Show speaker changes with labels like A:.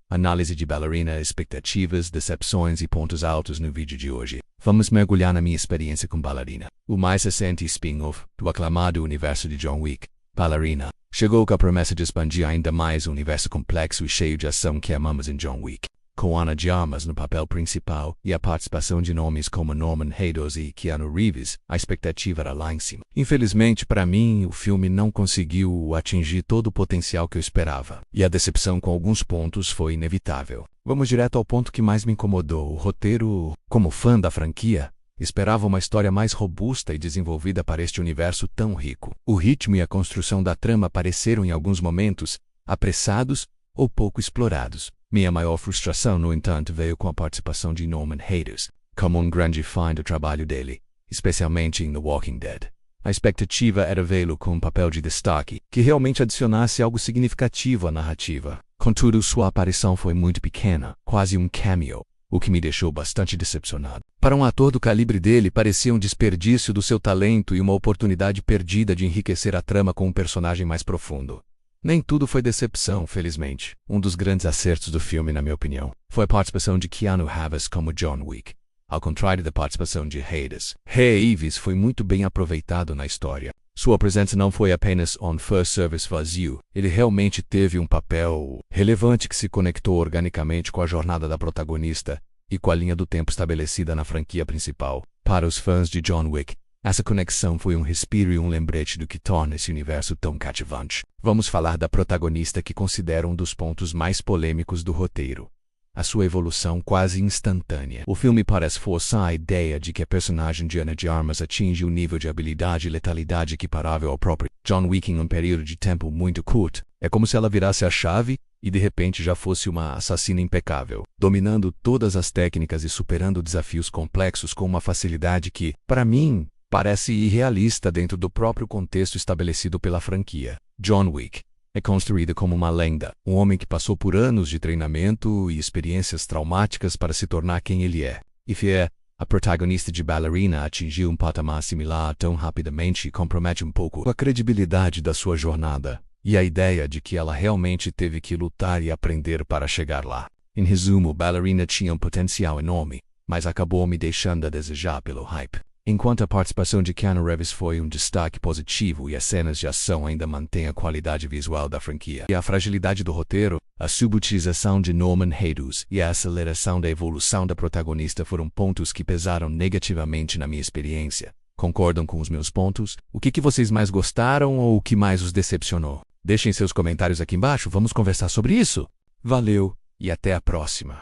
A: Análise de Ballerina, expectativas, decepções e pontos altos no vídeo de hoje. Vamos mergulhar na minha experiência com Ballerina, o mais recente spin-off do aclamado universo de John Wick. Ballerina chegou com a promessa de expandir ainda mais o universo complexo e cheio de ação que amamos em John Wick. Com Ana de Armas no papel principal e a participação de nomes como Norman Reedus e Keanu Reeves, a expectativa era lá em cima. Infelizmente, para mim, o filme não conseguiu atingir todo o potencial que eu esperava, e a decepção com alguns pontos foi inevitável. Vamos direto ao ponto que mais me incomodou: o roteiro. Como fã da franquia, esperava uma história mais robusta e desenvolvida para este universo tão rico. O ritmo e a construção da trama pareceram em alguns momentos apressados ou pouco explorados. Minha maior frustração, no entanto, veio com a participação de Norman Reedus como um grande fã do trabalho dele, especialmente em The Walking Dead. A expectativa era vê-lo com um papel de destaque, que realmente adicionasse algo significativo à narrativa. Contudo, sua aparição foi muito pequena, quase um cameo, o que me deixou bastante decepcionado. Para um ator do calibre dele, parecia um desperdício do seu talento e uma oportunidade perdida de enriquecer a trama com um personagem mais profundo. Nem tudo foi decepção, felizmente. Um dos grandes acertos do filme, na minha opinião, foi a participação de Keanu Reeves como John Wick. Ao contrário da participação de Reeves foi muito bem aproveitado na história. Sua presença não foi apenas on first service vazio, ele realmente teve um papel relevante que se conectou organicamente com a jornada da protagonista e com a linha do tempo estabelecida na franquia principal. Para os fãs de John Wick, essa conexão foi um respiro e um lembrete do que torna esse universo tão cativante. Vamos falar da protagonista, que considero um dos pontos mais polêmicos do roteiro: a sua evolução quase instantânea. O filme parece forçar a ideia de que a personagem de Ana de Armas atinge um nível de habilidade e letalidade equiparável ao próprio John Wick em um período de tempo muito curto. É como se ela virasse a chave e de repente já fosse uma assassina impecável, dominando todas as técnicas e superando desafios complexos com uma facilidade que, para mim, parece irrealista dentro do próprio contexto estabelecido pela franquia. John Wick é construído como uma lenda, um homem que passou por anos de treinamento e experiências traumáticas para se tornar quem ele é. E a protagonista de Ballerina atingiu um patamar similar tão rapidamente compromete um pouco a credibilidade da sua jornada e a ideia de que ela realmente teve que lutar e aprender para chegar lá. Em resumo, Ballerina tinha um potencial enorme, mas acabou me deixando a desejar pelo hype. Enquanto a participação de Keanu Reeves foi um destaque positivo e as cenas de ação ainda mantêm a qualidade visual da franquia, e a fragilidade do roteiro, a subutilização de Norman Reedus e a aceleração da evolução da protagonista foram pontos que pesaram negativamente na minha experiência. Concordam com os meus pontos? O que vocês mais gostaram ou o que mais os decepcionou? Deixem seus comentários aqui embaixo, vamos conversar sobre isso. Valeu e até a próxima.